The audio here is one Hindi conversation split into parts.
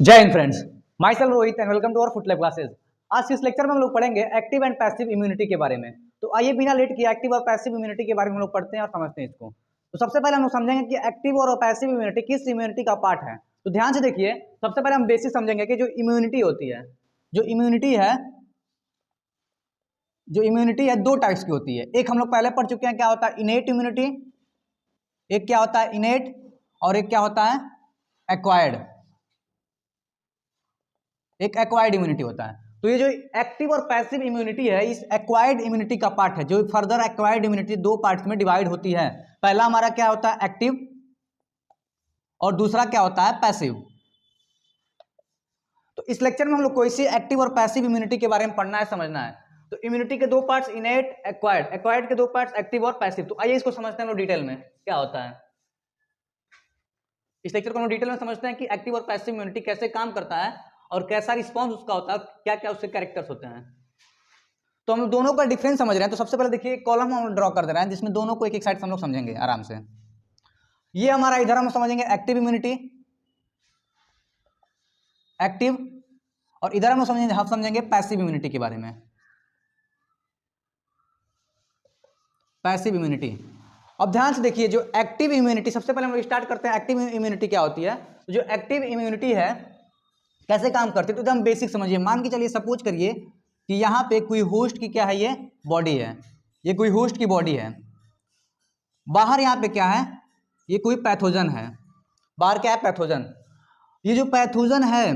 जय हिंद friends, myself Rohit and welcome to our foot lab classes. आज इस लेक्चर में हम लोग पढ़ेंगे एक्टिव एंड पैसिव इम्यूनिटी के बारे में। तो आइए बिना लेट किए एक्टिव और पैसिव इम्यूनिटी के बारे में हम लोग पढ़ते हैं और समझते हैं इसको। तो सबसे पहले हम लोग समझेंगे कि एक्टिव और पैसिव इम्यूनिटी किस इम्यूनिटी का पार्ट है। तो ध्यान से देखिए, सबसे पहले हम बेसिक समझेंगे कि जो इम्यूनिटी होती है, जो इम्यूनिटी है दो टाइप्स की होती है। एक हम लोग पहले पढ़ चुके हैं, क्या होता है इनेट इम्यूनिटी, एक क्या होता है इनेट और एक क्या होता है एक्वायर्ड। एक एक्वायर्ड इम्यूनिटी होता है। तो ये जो एक्टिव और पैसिव इम्यूनिटी है, इस एक्वायर्ड इम्यूनिटी का पार्ट है। जो फर्दर एक्वायर्ड इम्यूनिटी दो पार्ट्स में डिवाइड होती है। पहला हमारा क्या होता है एक्टिव और दूसरा क्या होता है पैसिव। तो इस लेक्चर में हम लोग को इसी एक्टिव और पैसिव इम्यूनिटी के बारे में पढ़ना है, समझना है। तो इम्यूनिटी के दो पार्ट्स इनेट, एक्वायर्ड, एक्वायर्ड के दो पार्ट्स एक्टिव और पैसिव। तो आइए इसको समझते हैं हम लोग डिटेल में क्या होता है। इस लेक्चर को हम डिटेल में समझते हैं कि एक्टिव और पैसिव इम्यूनिटी कैसे काम करता है और कैसा रिस्पॉन्स उसका होता है, क्या क्या उसके कैरेक्टर्स होते हैं। तो हम दोनों का डिफरेंस समझ रहे हैं। तो सबसे पहले देखिए कॉलम हम ड्रॉ कर दे रहे हैं जिसमें दोनों को एक एक साइड से हम लोग समझेंगे आराम से। ये हमारा इधर हम समझेंगे एक्टिव इम्यूनिटी, एक्टिव, और इधर हम समझेंगे पैसिव इम्यूनिटी के बारे में, पैसिव इम्यूनिटी। अब ध्यान से देखिए, जो एक्टिव इम्यूनिटी, सबसे पहले हम लोग स्टार्ट करते हैं एक्टिव इम्यूनिटी क्या होती है। तो जो एक्टिव इम्यूनिटी है कैसे काम करती है, तो एकदम बेसिक समझिए। मान के चलिए, सपोज करिए कि यहाँ पे कोई होस्ट की क्या है, ये बॉडी है, ये कोई होस्ट की बॉडी है। बाहर यहाँ पे क्या है, ये कोई पैथोजन है। बाहर क्या है, पैथोजन। ये जो पैथोजन है,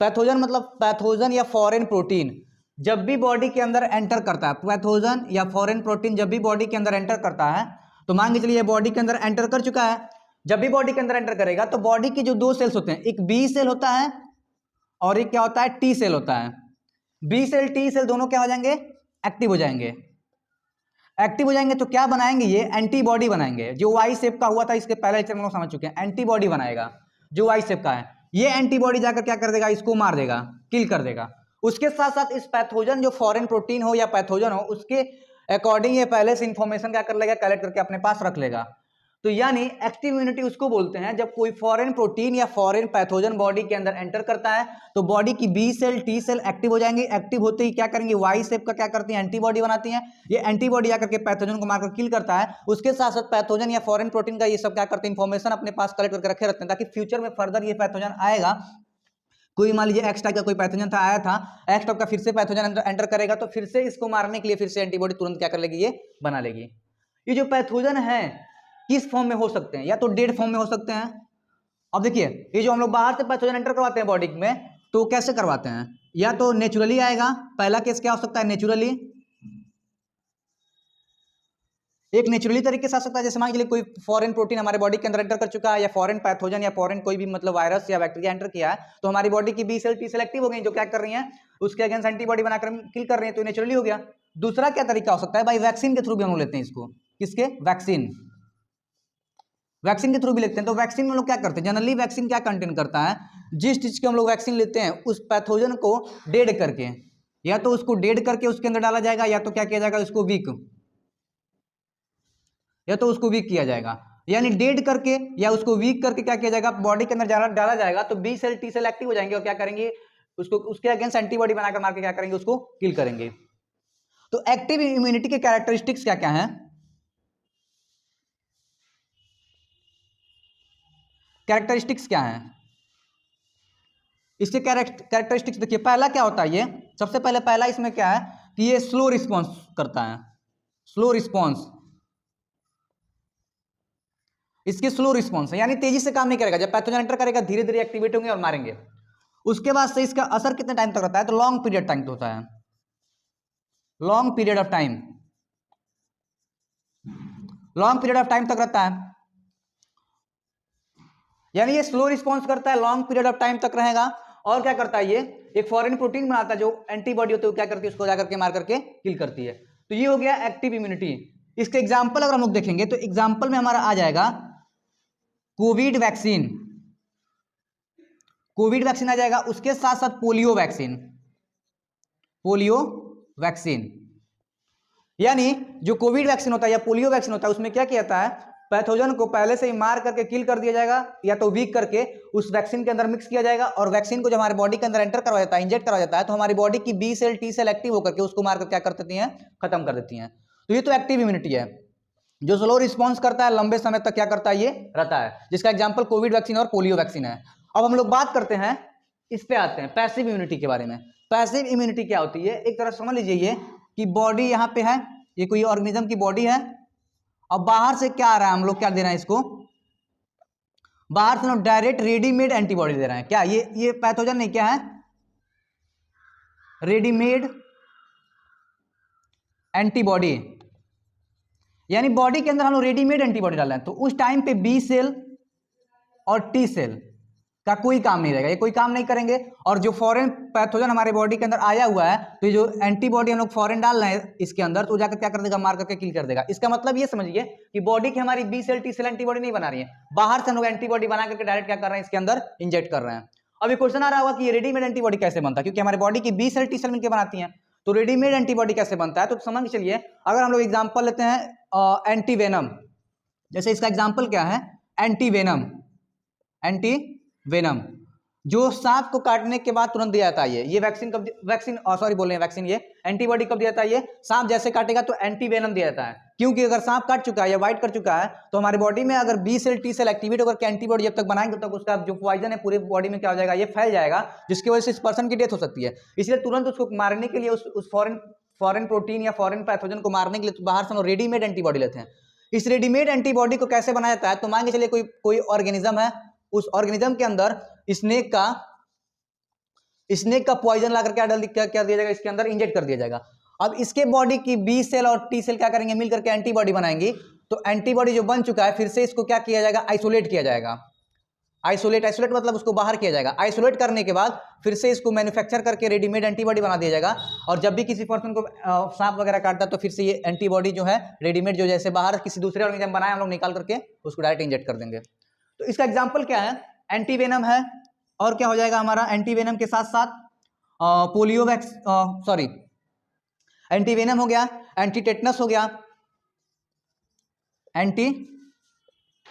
पैथोजन मतलब पैथोजन या फॉरेन प्रोटीन जब भी बॉडी के अंदर एंटर करता है, पैथोजन या फॉरेन प्रोटीन जब भी बॉडी के अंदर एंटर करता है, तो मान के चलिए बॉडी के अंदर एंटर कर चुका है। जब भी बॉडी के अंदर एंटर करेगा तो बॉडी के जो दो सेल्स होते हैं, एक बी सेल होता है और एक क्या होता है टी सेल होता है। बी सेल टी सेल दोनों क्या हो जाएंगे, एक्टिव हो जाएंगे। एक्टिव हो जाएंगे तो क्या बनाएंगे, ये एंटीबॉडी बनाएंगे। जो वाई शेप का हुआ था, इसके पहले लेक्चर में हम लोग समझ चुके हैं, एंटीबॉडी बनाएगा जो वाई शेप का है। ये एंटीबॉडी जाकर क्या कर देगा, इसको मार देगा, किल कर देगा। उसके साथ साथ इस पैथोजन, जो फॉरेन प्रोटीन हो या पैथोजन हो, उसके अकॉर्डिंग ये पहले से इंफॉर्मेशन क्या कर लेगा, कलेक्ट करके अपने पास रख लेगा। तो यानी एक्टिव इम्यूनिटी उसको बोलते हैं जब कोई फॉरेन प्रोटीन या फॉरेन पैथोजन बॉडी के अंदर एंटर करता है तो बॉडी की B cell T cell active हो जाएंगे। एक्टिव होते ही क्या करेंगे, वाई शेप का क्या करती है, एंटीबॉडी बनाती हैं। ये एंटीबॉडी आकर के पैथोजन को मारकर किल करता है। उसके साथ साथ पैथोजन या फॉरेन प्रोटीन का ये सब क्या करते हैं, इंफॉर्मेशन अपने पास कलेक्ट करके रखे रहते हैं, ताकि फ्यूचर में फर्दर ये पैथोजन आएगा। कोई मान लीजिए एक्स टाइप का कोई पैथोजन था, आया था एक्स टाइप का, फिर से पैथोजन एंटर करेगा तो फिर से इसको मारने के लिए फिर से एंटीबॉडी तुरंत क्या कर लेगी, ये बना लेगी। ये जो पैथोजन है किस फॉर्म में हो सकते हैं, या तो डेड फॉर्म में हो सकते हैं। अब देखिए, ये जो हम लोग बाहर से पैथोजन एंटर करवाते हैं बॉडी में, तो कैसे करवाते हैं, या तो नेचुरली आएगा। पहला केस क्या हो सकता है, नेचुरली, एक नेचुरली तरीके से आ सकता है। जैसे मान लीजिए कोई फॉरेन प्रोटीन हमारे बॉडी के अंदर एंटर कर चुका है, या फॉरेन पैथोजन या फॉरेन कोई भी मतलब वायरस या बैक्टीरिया एंटर किया है, तो हमारी बॉडी की B cell T cell active हो गई, जो क्या कर रही है, उसके अगेंस्ट एंटीबॉडी बनाकर किल कर रही है, तो नेचुरली हो गया। दूसरा क्या तरीका हो सकता है, भाई वैक्सीन के थ्रू भी हम लोग लेते हैं इसको। किसके, वैक्सीन, वैक्सीन के थ्रू भी लेते हैं। तो वैक्सीन में लोग क्या करते हैं, जनरली वैक्सीन क्या कंटेन करता है, जिस चीज की हम लोग वैक्सीन लेते हैं उस पैथोजन को डेड करके, या तो उसको डेड करके उसके अंदर डाला जाएगा, या तो क्या किया जाएगा, उसको वीक, या तो उसको वीक किया जाएगा। यानी डेड करके या उसको वीक करके क्या किया जाएगा, बॉडी के अंदर डाला जाएगा, तो B cell T cell active हो जाएंगे और क्या करेंगे, उसको उसके अगेंस्ट एंटीबॉडी बनाकर मार के क्या करेंगे, उसको किल करेंगे। तो एक्टिव इम्यूनिटी के कैरेक्टरिस्टिक्स क्या क्या है, कैरेक्टरिस्टिक्स क्या है, इसके कैरेक्टरिस्टिक्स देखिए। पहला क्या होता है, ये सबसे पहले पहला इसमें क्या है कि ये स्लो रिस्पॉन्स करता है, स्लो रिस्पॉन्स, इसकी स्लो रिस्पॉन्स है, यानी तेजी से काम नहीं करेगा। जब पैथोजन एंटर करेगा धीरे धीरे एक्टिवेट होंगे और मारेंगे। उसके बाद से इसका असर कितने टाइम तक रहता है, तो लॉन्ग पीरियड टाइम होता है, long period of time, long period of time तक रहता है। यानी ये स्लो रिस्पॉन्स करता है, लॉन्ग पीरियड ऑफ टाइम तक रहेगा। और क्या करता है, ये एक फॉरेन प्रोटीन बनाता है, जो एंटीबॉडी होती है, क्या करती है, उसको जाकर के मार करके किल करती है। तो ये हो गया एक्टिव इम्यूनिटी। इसके एग्जाम्पल अगर हम लोग देखेंगे तो एग्जाम्पल में हमारा आ जाएगा कोविड वैक्सीन, कोविड वैक्सीन आ जाएगा। उसके साथ साथ पोलियो वैक्सीन, पोलियो वैक्सीन। यानी जो कोविड वैक्सीन होता है या पोलियो वैक्सीन होता है, उसमें क्या किया जाता है, पैथोजन को पहले से ही मार करके किल कर दिया जाएगा या तो वीक करके उस वैक्सीन के अंदर मिक्स किया जाएगा, और वैक्सीन को जब हमारे बॉडी के अंदर एंटर करवाया जाता है, इंजेक्ट करवाया जाता है, तो हमारी बॉडी की B cell T cell active होकर के उसको मारकर क्या कर देती हैं, खत्म कर देती हैं। तो ये तो एक्टिव इम्यूनिटी है। जो स्लो रिस्पॉन्स करता है, लंबे समय तक क्या करता है, ये रहता है, जिसका एग्जाम्पल कोविड वैक्सीन और पोलियो वैक्सीन है। अब हम लोग बात करते हैं, इस पे आते हैं पैसिव इम्यूनिटी के बारे में। पैसिव इम्यूनिटी क्या होती है, एक तरह समझ लीजिए ये कि बॉडी यहाँ पे है, ये कोई ऑर्गेनिज्म की बॉडी है, और बाहर से क्या आ रहा है, हम लोग क्या दे रहे हैं इसको, बाहर से लोग डायरेक्ट रेडीमेड एंटीबॉडी दे रहे हैं। क्या ये पैथोजन नहीं, क्या है, रेडीमेड एंटीबॉडी, यानी बॉडी के अंदर हम लोग रेडीमेड एंटीबॉडी डाल रहे हैं। तो उस टाइम पे बी सेल और टी सेल का कोई काम नहीं रहेगा, ये कोई काम नहीं करेंगे। और जो फॉरेन पैथोजन हमारे बॉडी के अंदर आया हुआ है, तो ये जो एंटीबॉडी हम लोग फॉरेन डाल रहे हैं इसके अंदर, तो जाकर क्या कर देगा, मार करके किल कर देगा। इसका मतलब ये समझिए कि बॉडी की हमारी B cell T cell antibody नहीं बना रही है, बाहर से हम लोग एंटीबॉडी बना करके डायरेक्ट क्या कर रहे हैं, इसके अंदर इंजेक्ट कर रहे हैं। अभी क्वेश्चन आ रहा होगा कि ये रेडीमेड एंटीबॉडी कैसे बनता है, क्योंकि हमारे बॉडी की बी सेल टी सेल मिलकर बनाती है, तो रेडीमेड एंटीबॉडी कैसे बनता है। तो समझ के चलिए, अगर हम लोग एग्जाम्पल लेते हैं एंटीवेनम, जैसे इसका एग्जाम्पल क्या है, एंटीवेनम, एंटीवेनम जो सांप को काटने के बाद तुरंत दिया जाता है। ये वैक्सीन कब, वैक्सीन सॉरी बोल रहे हैं वैक्सीन, ये एंटीबॉडी कब दिया जाता है, ये सांप जैसे काटेगा तो एंटीवेनम दिया जाता है। क्योंकि अगर सांप काट चुका है या वाइट कर चुका है, तो हमारे बॉडी में अगर B cell T cell activate होकर के एंटीबॉडी जब तक बनाएंगे तब तक उसका जो पॉइजन है पूरे बॉडी में क्या हो जाएगा, ये फैल जाएगा, जिसकी वजह से इस पर्सन की डेथ हो सकती है। इसलिए तुरंत उसको मारने के लिए उस फॉरेन प्रोटीन या फॉरेन पैथोजन को मारने के लिए बाहर से हम रेडीमेड एंटीबॉडी लेते हैं। इस रेडीमेड एंटीबॉडी को कैसे बनाया जाता है, तो मान के चलिए कोई ऑर्गेनिज्म है, उस ऑर्गेनिज्म के अंदर स्नेक का पॉइजन लाकर क्या दिया जाएगा, इसके अंदर इंजेक्ट कर दिया जाएगा। अब इसके बॉडी की बी सेल और टी सेल क्या करेंगे, मिलकर के एंटीबॉडी बनाएंगी। तो एंटीबॉडी जो बन चुका है, फिर से इसको क्या किया जाएगा, आइसोलेट किया जाएगा। आइसोलेट मतलब उसको बाहर किया जाएगा। आइसोलेट करने के बाद फिर से इसको मैन्युफैक्चर करके रेडीमेड एंटीबॉडी बना दिया जाएगा। और जब भी किसी पर्सन को सांप वगैरह काटता है, तो फिर से ये एंटीबॉडी जो है रेडीमेड, जो जैसे बाहर किसी दूसरे ऑर्गेनिज्म बनाए, हम लोग निकाल करके उसको डायरेक्ट इंजेक्ट कर देंगे। तो इसका एग्जाम्पल क्या है, एंटीवेनम है, और क्या हो जाएगा हमारा, एंटीवेनम के साथ साथ पोलियो एंटीवेनम हो गया, एंटी टेटनस हो गया, एंटी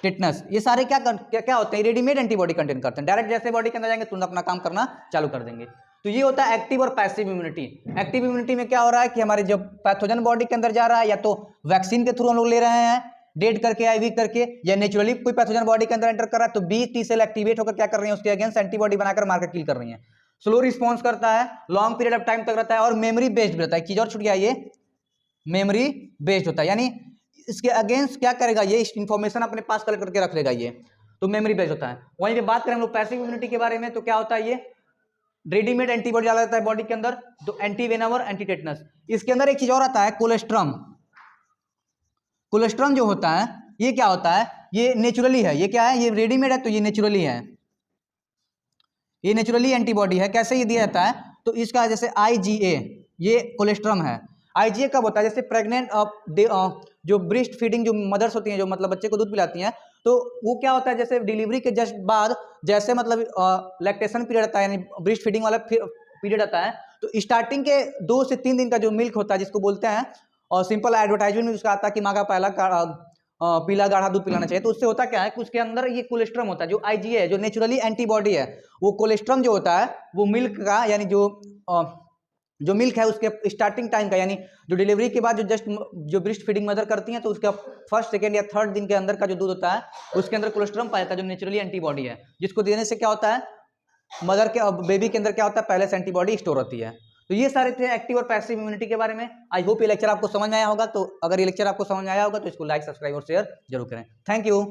टेटनस, ये सारे क्या होते हैं, रेडीमेड एंटीबॉडी कंटेन करते हैं। डायरेक्ट जैसे बॉडी के अंदर जाएंगे तुरंत अपना काम करना चालू कर देंगे। तो ये होता है एक्टिव और पैसिव इम्यूनिटी। एक्टिव इम्यूनिटी में क्या हो रहा है कि हमारे जब पैथोजन बॉडी के अंदर जा रहा है, या तो वैक्सीन के थ्रू हम लोग ले रहे हैं, डेड करके आईवी करके, या नेचुरली कोई पैथोजन बॉडी के अंदर एंटर कर रहा है, तो बी टी सेल एक्टिवेट होकर क्या कर रही है, उसके अगेंस्ट एंटीबॉडी बनाकर मारकर किल कर रही है। स्लो रिस्पॉन्स करता है, लॉन्ग पीरियड ऑफ टाइम तक रहता है, और मेमोरी बेस्ड रहता है। चीज और छूट गया, ये मेमोरी बेस्ड होता है, यानी इसके अगेंस्ट क्या करेगा, ये इंफॉर्मेशन अपने पास कलेक्ट करके रख लेगा, ये तो मेमोरी बेस्ड होता है। वहीं पे बात करें हम लोग पैसिव इम्यूनिटी के बारे में, तो क्या होता है, ये रेडीमेड एंटीबॉडी डाला जाता है बॉडी के अंदर, तो एंटीवेनम और एंटी टेटनस। इसके अंदर एक चीज और आता है, कोलेस्ट्रम। कोलेस्ट्रम जो होता है, ये क्या होता है, ये नेचुरली है, ये क्या है, ये रेडीमेड है, तो ये नेचुरली है, ये नेचुरली एंटीबॉडी है। कैसे ये दिया जाता है, तो इसका जैसे IgA, ये कोलेस्ट्रम है। IgA कब होता है, जैसे प्रेग्नेंट जो ब्रेस्ट फीडिंग जो मदर्स होती हैं, जो मतलब बच्चे को दूध पिलाती हैं, तो वो क्या होता है, जैसे डिलीवरी के जस्ट बाद, जैसे मतलब लैक्टेशन पीरियड आता है, यानी ब्रेस्ट फीडिंग वाला पीरियड आता है, तो स्टार्टिंग के 2 से 3 दिन का जो मिल्क होता है, जिसको बोलते हैं, और सिंपल एडवर्टाइजमेंट में उसका आता है कि माँ का पहला पीला गाढ़ा दूध पिलाना चाहिए। तो उससे होता क्या है कि उसके अंदर ये कोलेस्ट्रम होता है, जो IgA है, जो नेचुरली एंटीबॉडी है। वो कोलेस्ट्रम जो होता है, वो मिल्क का, यानी जो मिल्क है उसके स्टार्टिंग टाइम का, यानी जो डिलीवरी के बाद जो ब्रेस्ट फीडिंग मदर करती हैं, तो उसका फर्स्ट, सेकेंड या थर्ड दिन के अंदर का जो दूध होता है, उसके अंदर कोलेस्ट्रम पाया जाता है, जो नेचुरली एंटीबॉडी है, जिसको देने से क्या होता है, मदर के बेबी के अंदर क्या होता है, पहले से एंटीबॉडी स्टोर होती है। तो ये सारे थे एक्टिव और पैसिव इम्यूनिटी के बारे में। आई होप ये लेक्चर आपको समझ में आया होगा। तो अगर ये लेक्चर आपको समझ में आया होगा तो इसको लाइक, सब्सक्राइब और शेयर जरूर करें। Thank you.